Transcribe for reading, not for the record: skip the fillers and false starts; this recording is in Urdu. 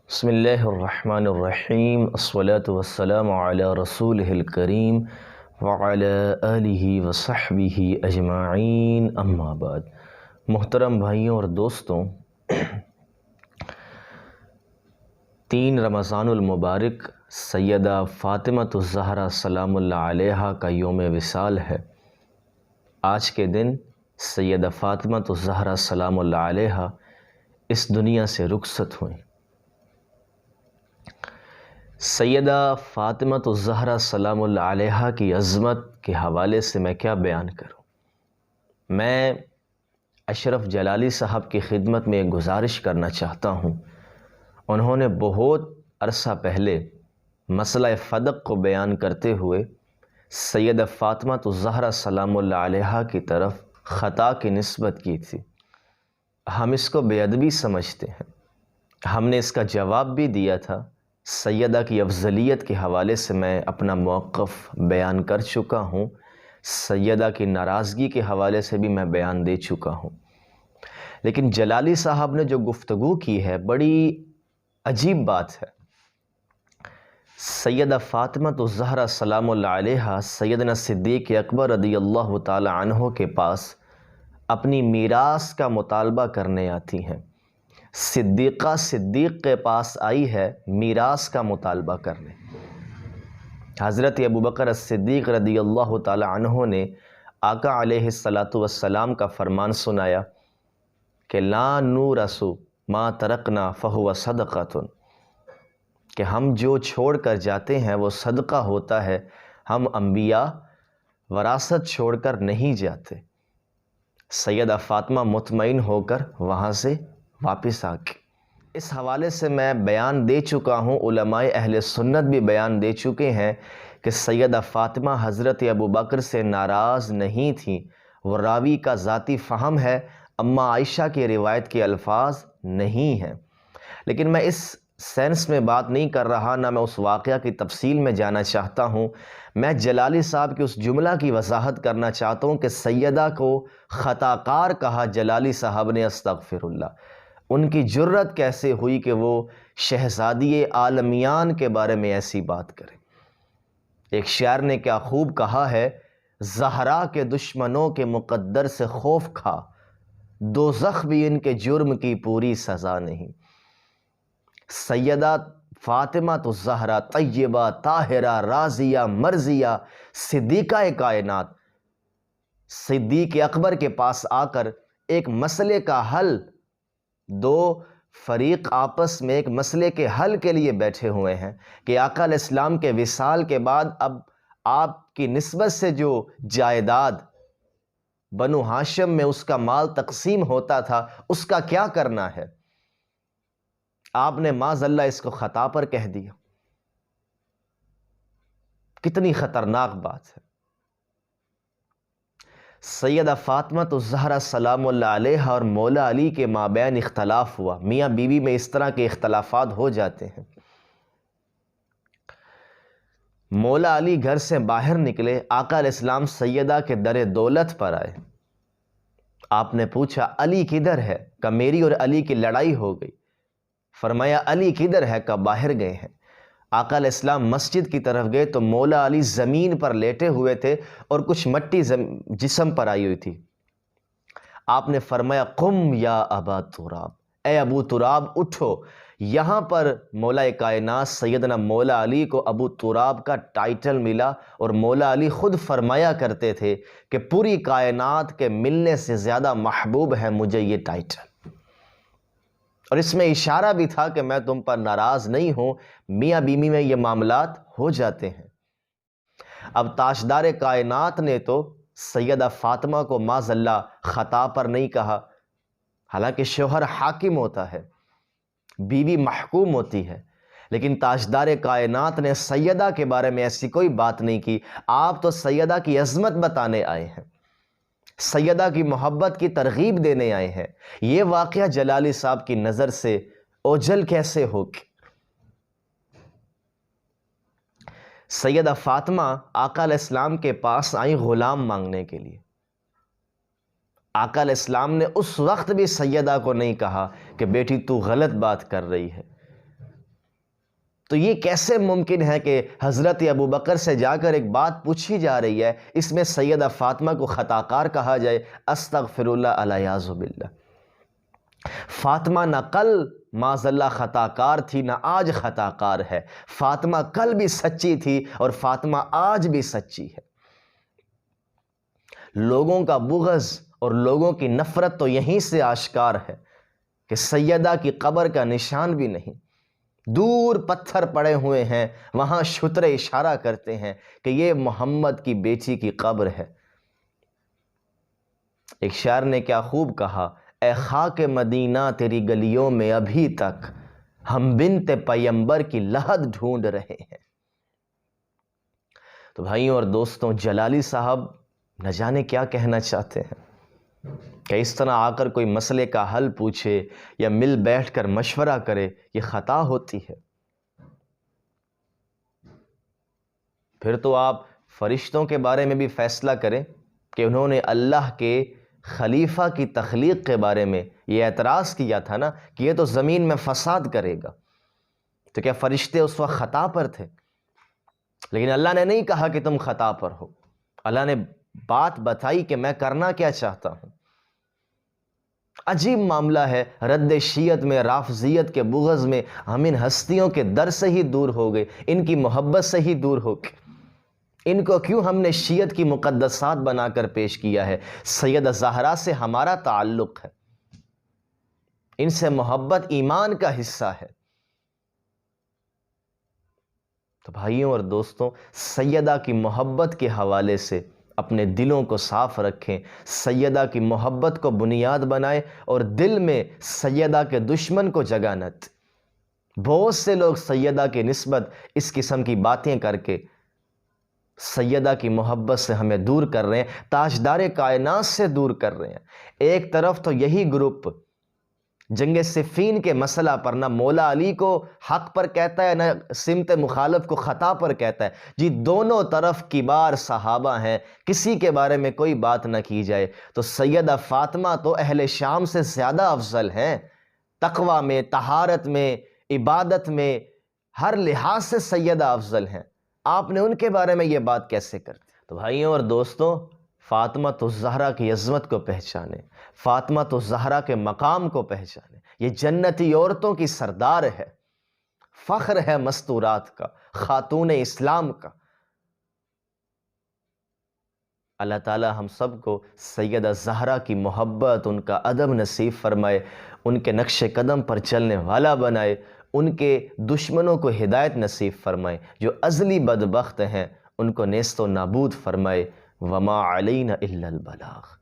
بسم اللہ الرحمن الرحیم، الصلاۃ والسلام علی رسولہ الکریم وعلی آلہ وصحبہ اجمعین، اما بعد۔ محترم بھائیوں اور دوستوں، 3 رمضان المبارک سیدہ فاطمۃ الزہرا سلام اللہ علیہا کا یوم وصال ہے۔ آج کے دن سیدہ فاطمۃ الزہرا سلام اللہ علیہا اس دنیا سے رخصت ہوئیں۔ سیدہ فاطمۃ الزہرا سلام اللہ علیہا کی عظمت کے حوالے سے میں کیا بیان کروں۔ میں اشرف جلالی صاحب کی خدمت میں ایک گزارش کرنا چاہتا ہوں۔ انہوں نے بہت عرصہ پہلے مسئلہ فدق کو بیان کرتے ہوئے سیدہ فاطمۃ الزہرا سلام اللہ علیہا کی طرف خطا کی نسبت کی تھی۔ ہم اس کو بے ادبی سمجھتے ہیں۔ ہم نے اس کا جواب بھی دیا تھا۔ سیدہ کی افضلیت کے حوالے سے میں اپنا موقف بیان کر چکا ہوں۔ سیدہ کی ناراضگی کے حوالے سے بھی میں بیان دے چکا ہوں۔ لیکن جلالی صاحب نے جو گفتگو کی ہے بڑی عجیب بات ہے۔ سیدہ فاطمۃ الزہرا سلام اللہ علیہا سیدنا صدیق اکبر رضی اللہ تعالی عنہ کے پاس اپنی میراث کا مطالبہ کرنے آتی ہیں۔ صدیقہ صدیق کے پاس آئی ہے میراث کا مطالبہ کرنے۔ حضرت ابوبکر الصدیق رضی اللہ تعالی عنہ نے آقا علیہ الصلاۃ والسلام کا فرمان سنایا کہ لا نورث ما ترکنا فہو صدقۃ، کہ ہم جو چھوڑ کر جاتے ہیں وہ صدقہ ہوتا ہے۔ ہم انبیاء وراثت چھوڑ کر نہیں جاتے۔ سیدہ فاطمہ مطمئن ہو کر وہاں سے واپس آ کے اس حوالے سے میں بیان دے چکا ہوں، علماء اہل سنت بھی بیان دے چکے ہیں کہ سیدہ فاطمہ حضرت ابوبکر سے ناراض نہیں تھیں۔ وہ راوی کا ذاتی فہم ہے، اما عائشہ کی روایت کے الفاظ نہیں ہیں۔ لیکن میں اس سینس میں بات نہیں کر رہا، نہ میں اس واقعہ کی تفصیل میں جانا چاہتا ہوں۔ میں جلالی صاحب کے اس جملہ کی وضاحت کرنا چاہتا ہوں کہ سیدہ کو خطا کار کہا جلالی صاحب نے، استغفر اللہ۔ ان کی جرت کیسے ہوئی کہ وہ شہزادی عالمیان کے بارے میں ایسی بات کرے۔ ایک شاعر نے کیا خوب کہا ہے، زہرا کے دشمنوں کے مقدر سے خوف کھا، دوزخ بھی ان کے جرم کی پوری سزا نہیں۔ سیدہ فاطمہ الزہرا طیبہ طاہرہ راضیہ مرضیہ صدیقہ کائنات صدیق اکبر کے پاس آ کر ایک مسئلے کا حل، 2 فریق آپس میں ایک مسئلے کے حل کے لیے بیٹھے ہوئے ہیں کہ آقا علیہ السلام کے وصال کے بعد اب آپ کی نسبت سے جو جائیداد بنو ہاشم میں اس کا مال تقسیم ہوتا تھا اس کا کیا کرنا ہے۔ آپ نے معاذ اللہ اس کو خطا پر کہہ دیا۔ کتنی خطرناک بات ہے۔ سیدہ فاطمۃ الزہرا سلام اللہ علیہا اور مولا علی کے مابین اختلاف ہوا۔ میاں بیوی میں اس طرح کے اختلافات ہو جاتے ہیں۔ مولا علی گھر سے باہر نکلے، آقا علیہ السلام سیدہ کے در دولت پر آئے۔ آپ نے پوچھا علی کدھر ہے؟ کہ میری اور علی کی لڑائی ہو گئی۔ فرمایا علی کدھر ہے؟ کہ باہر گئے ہیں۔ آقا علیہ السلام مسجد کی طرف گئے تو مولا علی زمین پر لیٹے ہوئے تھے اور کچھ مٹی جسم پر آئی ہوئی تھی۔ آپ نے فرمایا قم یا ابا تراب، اے ابو تراب اٹھو۔ یہاں پر مولا کائنات سیدنا مولا علی کو ابو تراب کا ٹائٹل ملا، اور مولا علی خود فرمایا کرتے تھے کہ پوری کائنات کے ملنے سے زیادہ محبوب ہے مجھے یہ ٹائٹل۔ اور اس میں اشارہ بھی تھا کہ میں تم پر ناراض نہیں ہوں، میاں بیوی میں یہ معاملات ہو جاتے ہیں۔ اب تاجدار کائنات نے تو سیدہ فاطمہ کو معاذ اللہ خطا پر نہیں کہا، حالانکہ شوہر حاکم ہوتا ہے، بیوی محکوم ہوتی ہے، لیکن تاجدار کائنات نے سیدہ کے بارے میں ایسی کوئی بات نہیں کی۔ آپ تو سیدہ کی عظمت بتانے آئے ہیں، سیدہ کی محبت کی ترغیب دینے آئے ہیں۔ یہ واقعہ جلالی صاحب کی نظر سے اوجھل کیسے ہو گیا؟ سیدہ فاطمہ آقا علیہ السلام کے پاس آئیں غلام مانگنے کے لیے۔ آقا علیہ السلام نے اس وقت بھی سیدہ کو نہیں کہا کہ بیٹی تو غلط بات کر رہی ہے، تو یہ کیسے ممکن ہے کہ حضرت ابو بکر سے جا کر ایک بات پوچھی جا رہی ہے، اس میں سیدہ فاطمہ کو خطا کار کہا جائے؟ استغفر اللہ علیہ باللہ۔ فاطمہ نہ کل معاذ اللہ خطا کار تھی، نہ آج خطا کار ہے۔ فاطمہ کل بھی سچی تھی اور فاطمہ آج بھی سچی ہے۔ لوگوں کا بغض اور لوگوں کی نفرت تو یہیں سے آشکار ہے کہ سیدہ کی قبر کا نشان بھی نہیں، دور پتھر پڑے ہوئے ہیں، وہاں شترے اشارہ کرتے ہیں کہ یہ محمد کی بیٹی کی قبر ہے۔ ایک شاعر نے کیا خوب کہا، اے خاک مدینہ تیری گلیوں میں ابھی تک ہم بنت پیمبر کی لحد ڈھونڈ رہے ہیں۔ تو بھائیوں اور دوستوں، جلالی صاحب نہ جانے کیا کہنا چاہتے ہیں کہ اس طرح آ کر کوئی مسئلے کا حل پوچھے یا مل بیٹھ کر مشورہ کرے، یہ خطا ہوتی ہے۔ پھر تو آپ فرشتوں کے بارے میں بھی فیصلہ کریں کہ انہوں نے اللہ کے خلیفہ کی تخلیق کے بارے میں یہ اعتراض کیا تھا نا کہ یہ تو زمین میں فساد کرے گا، تو کیا فرشتے اس وقت خطا پر تھے؟ لیکن اللہ نے نہیں کہا کہ تم خطا پر ہو، اللہ نے بات بتائی کہ میں کرنا کیا چاہتا ہوں۔ عجیب معاملہ ہے، رد شیعت میں، رافضیت کے بغض میں ہم ان ہستیوں کے در سے ہی دور ہو گئے، ان کی محبت سے ہی دور ہو گئے۔ ان کو کیوں ہم نے شیعت کی مقدسات بنا کر پیش کیا ہے؟ سیدہ زہرا سے ہمارا تعلق ہے، ان سے محبت ایمان کا حصہ ہے۔ تو بھائیوں اور دوستوں، سیدہ کی محبت کے حوالے سے اپنے دلوں کو صاف رکھیں، سیدہ کی محبت کو بنیاد بنائیں اور دل میں سیدہ کے دشمن کو جگہ نہ دیں۔ بہت سے لوگ سیدہ کی نسبت اس قسم کی باتیں کر کے سیدہ کی محبت سے ہمیں دور کر رہے ہیں، تاجدار کائنات سے دور کر رہے ہیں۔ ایک طرف تو یہی گروپ جنگ صفین کے مسئلہ پر نہ مولا علی کو حق پر کہتا ہے، نہ سمت مخالف کو خطا پر کہتا ہے۔ جی دونوں طرف کبار صحابہ ہیں، کسی کے بارے میں کوئی بات نہ کی جائے۔ تو سیدہ فاطمہ تو اہل شام سے زیادہ افضل ہیں، تقوی میں، طہارت میں، عبادت میں، ہر لحاظ سے سیدہ افضل ہیں۔ آپ نے ان کے بارے میں یہ بات کیسے کرتے؟ تو بھائیوں اور دوستوں، فاطمہ الزہرا کی عظمت کو پہچانیں، فاطمہ الزہرا کے مقام کو پہچانیں۔ یہ جنتی عورتوں کی سردار ہے، فخر ہے مستورات کا، خاتون اسلام کا۔ اللہ تعالی ہم سب کو سیدہ زہرا کی محبت، ان کا ادب نصیب فرمائے، ان کے نقش قدم پر چلنے والا بنائے، ان کے دشمنوں کو ہدایت نصیب فرمائے، جو ازلی بدبخت ہیں ان کو نیست و نابود فرمائے۔ وما علینا الا البلاغ۔